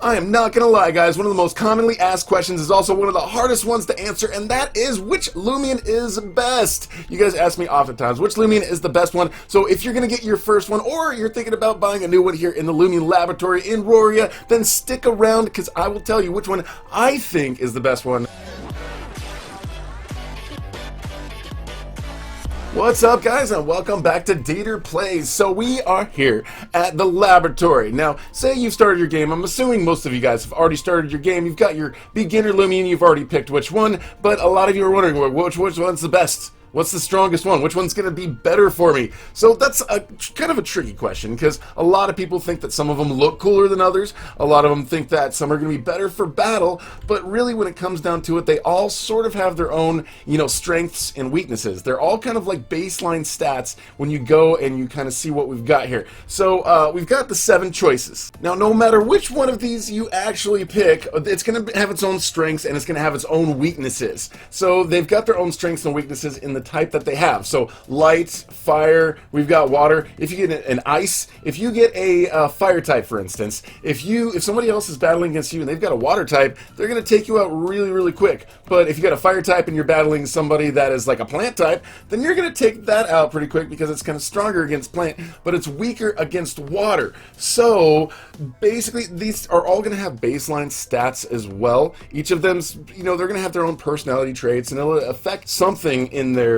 I am not gonna lie, guys, one of the most commonly asked questions is also one of the hardest ones to answer, and that is which Loomian is best. You guys ask me oftentimes, which Loomian is the best one? So if you're gonna get your first one, or you're thinking about buying a new one here in the Loomian Laboratory in Roria, then stick around, because I will tell you which one I think is the best one. What's up, guys, and welcome back to DeeterPlays. So we are here at the laboratory. Now, say you've started your game. I'm assuming most of you guys have already started your game. You've got your beginner Loomian, you've already picked which one, but a lot of you are wondering, well, which one's the best? What's the strongest one? Which one's going to be better for me? So that's a kind of a tricky question, because a lot of people think that some of them look cooler than others. A lot of them think that some are going to be better for battle, but really when it comes down to it, they all sort of have their own, strengths and weaknesses. They're all kind of like baseline stats when you go and you kind of see what we've got here. So we've got the 7 choices. Now, no matter which one of these you actually pick, it's going to have its own strengths and it's going to have its own weaknesses. So they've got their own strengths and weaknesses in the type that they have. So light, fire, we've got water. If you get an ice, if you get a fire type, for instance, if somebody else is battling against you and they've got a water type, they're going to take you out really, really quick. But if you got a fire type and you're battling somebody that is like a plant type, then you're going to take that out pretty quick because it's kind of stronger against plant, but it's weaker against water. So basically, these are all going to have baseline stats as well. Each of them's, they're going to have their own personality traits, and it'll affect something in their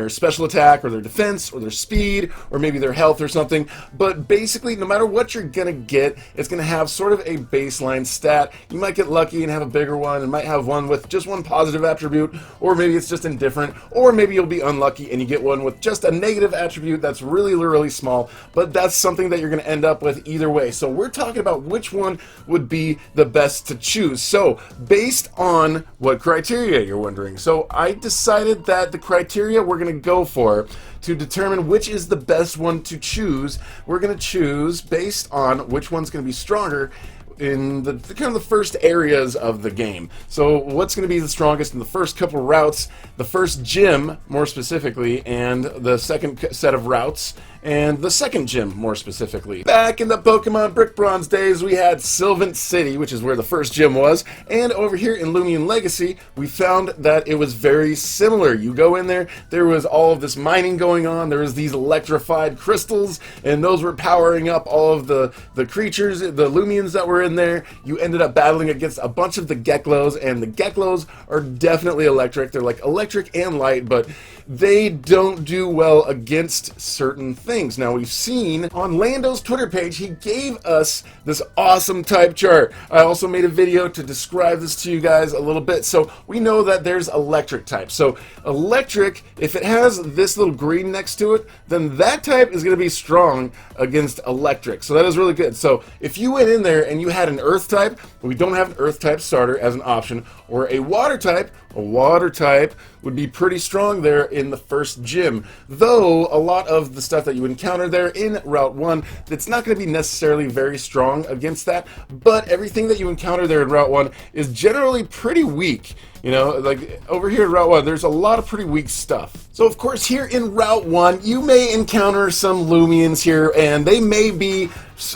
special attack or their defense or their speed or maybe their health or something. But basically, no matter what you're gonna get, it's gonna have sort of a baseline stat. You might get lucky and have a bigger one, and might have one with just one positive attribute, or maybe it's just indifferent, or maybe you'll be unlucky and you get one with just a negative attribute that's really, really small. But that's something that you're gonna end up with either way. So we're talking about which one would be the best to choose. So based on what criteria, you're wondering. So I decided that the criteria we're going to go for to determine which is the best one to choose, we're going to choose based on which one's going to be stronger in the kind of the first areas of the game. So what's going to be the strongest in the first couple of routes, the first gym more specifically, and the second set of routes, and the second gym more specifically. Back in the Pokemon Brick Bronze days, we had Sylvan City, which is where the first gym was, and over here in Loomian Legacy, we found that it was very similar. You go in there, there was all of this mining going on, there was these electrified crystals, and those were powering up all of the creatures, the Loomians that were in there. You ended up battling against a bunch of the Geklos, and the Geklos are definitely electric. They're like electric and light, but they don't do well against certain things. Now, we've seen on Lando's Twitter page, he gave us this awesome type chart. I also made a video to describe this to you guys a little bit. So we know that there's electric type. So electric, if it has this little green next to it, then that type is going to be strong against electric. So that is really good. So if you went in there and you had an earth type, but we don't have an earth type starter as an option, or a water type would be pretty strong there in the first gym. Though a lot of the stuff that you encounter there in Route 1, it's not going to be necessarily very strong against that, but everything that you encounter there in Route 1 is generally pretty weak. Like over here in Route 1, there's a lot of pretty weak stuff. So of course here in Route 1, you may encounter some Loomians here, and they may be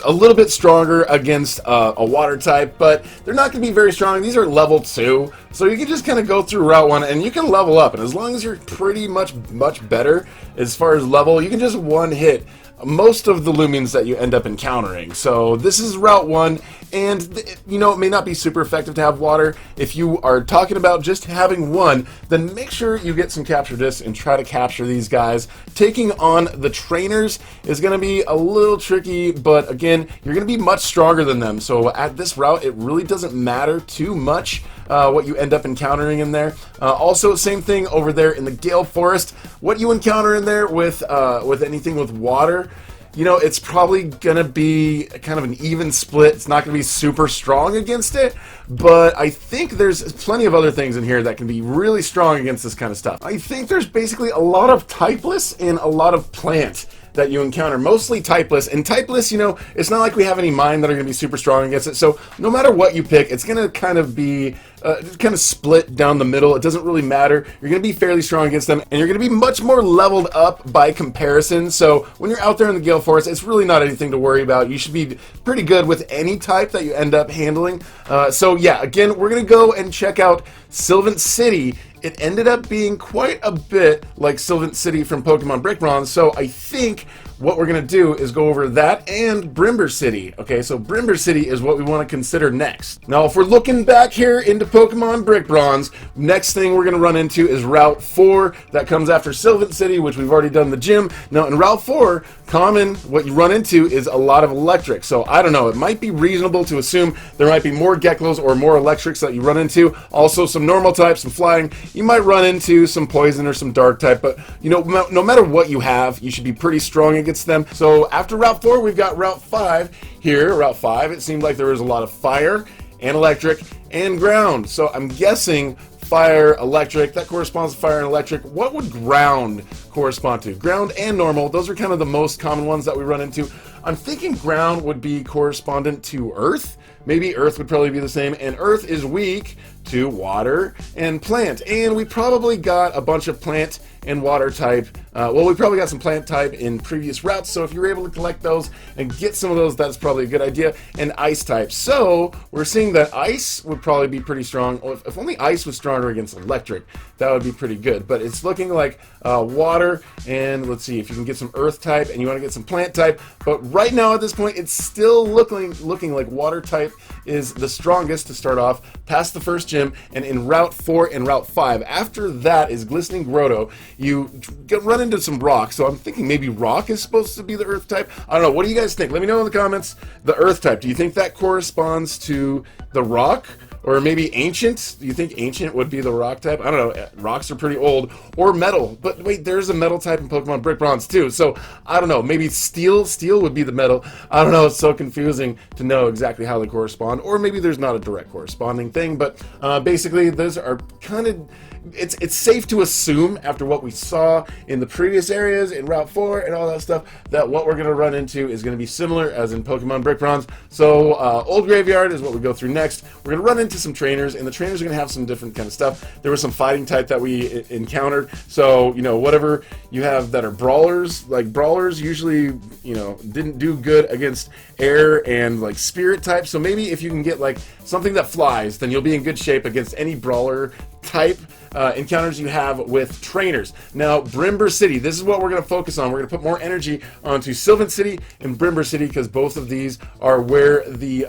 a little bit stronger against a water type, but they're not going to be very strong. These are level 2, so you can just kind of go through Route 1 and you can level up, and as long as you're pretty much better as far as level, you can just one hit most of the Loomians that you end up encountering. So this is Route 1, and it may not be super effective to have water. If you are talking about just having one, then make sure you get some capture discs and try to capture these guys. Taking on the trainers is going to be a little tricky, but again, you're going to be much stronger than them. So at this route, it really doesn't matter too much what you end up encountering in there. Also, same thing over there in the Gale Forest. What you encounter in there with anything with water, it's probably gonna be kind of an even split. It's not gonna be super strong against it, but I think there's plenty of other things in here that can be really strong against this kind of stuff. I think there's basically a lot of typeless and a lot of plant that you encounter, mostly typeless. And typeless, you know, it's not like we have any mine that are going to be super strong against it. So no matter what you pick, it's going to kind of be kind of split down the middle. It doesn't really matter. You're going to be fairly strong against them, and you're going to be much more leveled up by comparison. So when you're out there in the Gale Forest, it's really not anything to worry about. You should be pretty good with any type that you end up handling. So yeah, again, we're going to go and check out Sylvan City. It ended up being quite a bit like Sylvan City from Pokemon Brick Bronze, so I think what we're going to do is go over that and Brimber City. Okay, so Brimber City is what we want to consider next. Now, if we're looking back here into Pokemon Brick Bronze, next thing we're going to run into is Route 4. That comes after Sylvan City, which we've already done the gym. Now, in Route 4, common, what you run into is a lot of electric. So, I don't know, it might be reasonable to assume there might be more Geckos or more electrics that you run into. Also, some normal types, some flying. You might run into some poison or some dark type, but, you know, no matter what you have, you should be pretty strong against them. So after Route 4, we've got Route 5 here. Route 5, it seemed like there was a lot of fire and electric and ground. So I'm guessing fire, electric, that corresponds to fire and electric. What would ground correspond to? Ground and normal, those are kind of the most common ones that we run into. I'm thinking ground would be correspondent to earth. Maybe earth would probably be the same, and earth is weak to water and plant. And we probably got a bunch of plant and water type. Well, we probably got some plant type in previous routes, so if you're able to collect those and get some of those, that's probably a good idea. And ice type. So we're seeing that ice would probably be pretty strong. If only ice was stronger against electric, that would be pretty good. But it's looking like water, and let's see if you can get some earth type and you want to get some plant type. But right now at this point, it's still looking like water type is the strongest to start off past the first gym, and in Route 4 and Route 5. After that is Glistening Grotto. You run into some rock, so I'm thinking maybe rock is supposed to be the earth type. I don't know. What do you guys think? Let me know in the comments. The earth type. Do you think that corresponds to the rock? Or maybe ancient? Do you think ancient would be the rock type? I don't know. Rocks are pretty old. Or metal. But wait, there's a metal type in Pokemon Brick Bronze too. So I don't know. Maybe steel? Steel would be the metal. I don't know. It's so confusing to know exactly how they correspond. Or maybe there's not a direct corresponding thing. But basically, those are kind of... It's safe to assume, after what we saw in the previous areas, in Route 4 and all that stuff, that what we're going to run into is going to be similar as in Pokemon Brick Bronze. So, Old Graveyard is what we go through next. We're going to run into some trainers, and the trainers are going to have some different kind of stuff. There was some fighting type that we encountered, so, you know, whatever you have that are brawlers, like brawlers usually, you know, didn't do good against air and, like, spirit type, so maybe if you can get, like, something that flies, then you'll be in good shape against any brawler type encounters you have with trainers. Now, Brimber City, this is what we're going to focus on. We're going to put more energy onto Sylvan City and Brimber City because both of these are where the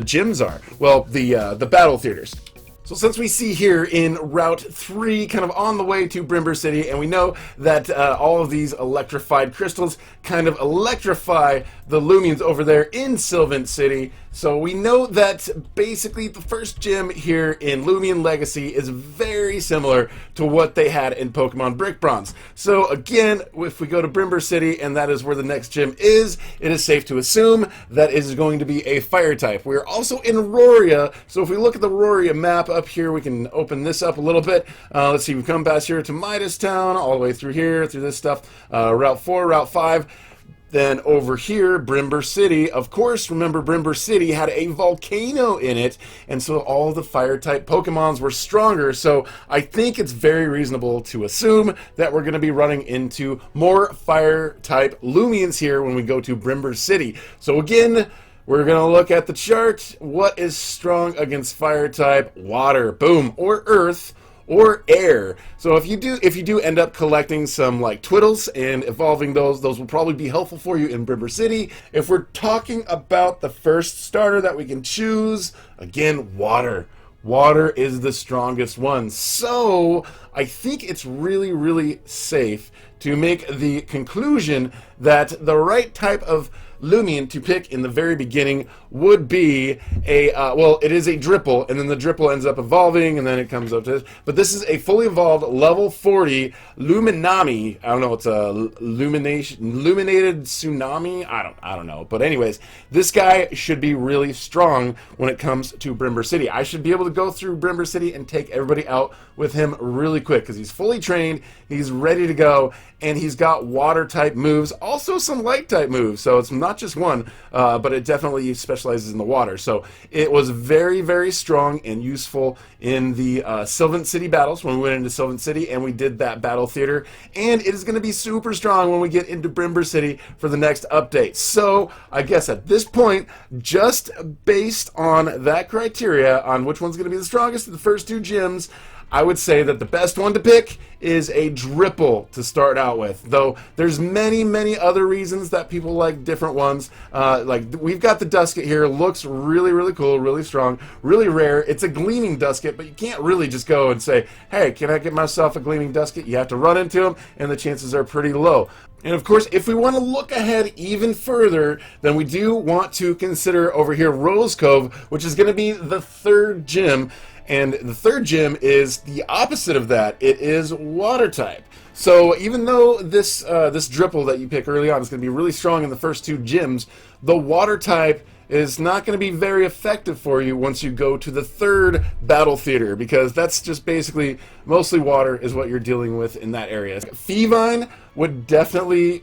gyms are. Well, the battle theaters. So since we see here in Route 3, kind of on the way to Brimber City, and we know that all of these electrified crystals kind of electrify the Loomians over there in Sylvan City, so we know that basically the first gym here in Loomian Legacy is very similar to what they had in Pokemon Brick Bronze. So again, if we go to Brimber City, and that is where the next gym is, it is safe to assume that it is going to be a fire type. We're also in Roria, so if we look at the Roria map up here, we can open this up a little bit. Let's see, we come past here to Midas Town, all the way through here, through this stuff, Route 4, Route 5. Then over here, Brimber City. Of course, remember Brimber City had a volcano in it, and so all the fire-type Pokemons were stronger, so I think it's very reasonable to assume that we're going to be running into more fire-type Loomians here when we go to Brimber City. So again, we're going to look at the chart. What is strong against fire-type? Water, boom, or earth, or air. So if you do end up collecting some like Twiddles and evolving those will probably be helpful for you in Brimber City. If we're talking about the first starter that we can choose, again, water. Water is the strongest one. So I think it's really, really safe to make the conclusion that the right type of Loomian to pick in the very beginning would be a, well, it is a dripple, and then the dripple ends up evolving, and then it comes up to this. But this is a fully evolved level 40 Luminami. I don't know, it's a illuminated tsunami. I don't know. But anyways, this guy should be really strong when it comes to Brimber City. I should be able to go through Brimber City and take everybody out with him really quick because he's fully trained, he's ready to go, and he's got water type moves, also some light type moves. So it's not just one, but it definitely specializes in the water. So it was very, very strong and useful in the Sylvan City battles when we went into Sylvan City and we did that battle theater. And it is going to be super strong when we get into Brimber City for the next update. So I guess at this point, just based on that criteria on which one's going to be the strongest of the first two gyms, I would say that the best one to pick is a dripple to start out with. Though there's many, many other reasons that people like different ones. Like we've got the Dusket here. Looks really, really cool, really strong, really rare. It's a gleaming Dusket, but you can't really just go and say, hey, can I get myself a gleaming Dusket? You have to run into them, and the chances are pretty low. And of course, if we want to look ahead even further, then we do want to consider over here Rose Cove, which is going to be the third gym. And the third gym is the opposite of that. It is water type. So even though this this dripple that you pick early on is going to be really strong in the first two gyms, the water type is not going to be very effective for you once you go to the third battle theater, because that's just basically mostly water is what you're dealing with in that area. Feevine would definitely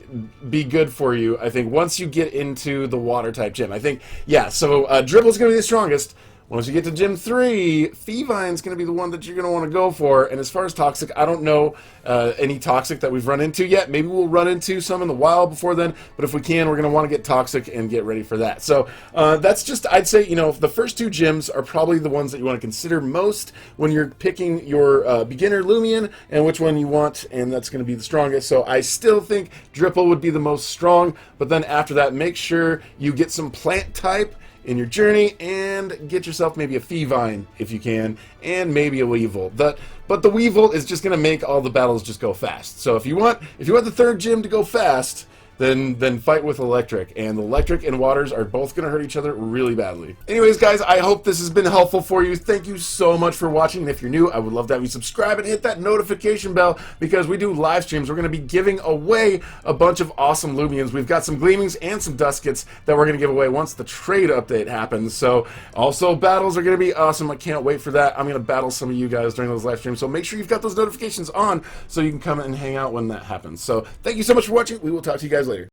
be good for you, I think, once you get into the water type gym. I think, yeah, so dribble's going to be the strongest. Once you get to Gym 3, Feevine's going to be the one that you're going to want to go for. And as far as Toxic, I don't know any Toxic that we've run into yet. Maybe we'll run into some in the wild before then. But if we can, we're going to want to get Toxic and get ready for that. So that's just, I'd say, you know, the first two gyms are probably the ones that you want to consider most when you're picking your beginner Loomian and which one you want. And that's going to be the strongest. So I still think Dripple would be the most strong. But then after that, make sure you get some plant type in your journey and get yourself maybe a Feevine if you can, and maybe a Weevil. But the Weevil is just going to make all the battles just go fast. So if you want the third gym to go fast, then fight with electric, and the electric and waters are both going to hurt each other really badly. Anyways, guys, I hope this has been helpful for you. Thank you so much for watching, and if you're new, I would love to have you subscribe and hit that notification bell, because we do live streams. We're going to be giving away a bunch of awesome Loomians. We've got some Gleamings and some Duskets that we're going to give away once the trade update happens. So also battles are going to be awesome. I can't wait for that. I'm going to battle some of you guys during those live streams, so make sure you've got those notifications on so you can come and hang out when that happens. So thank you so much for watching. We will talk to you guys later.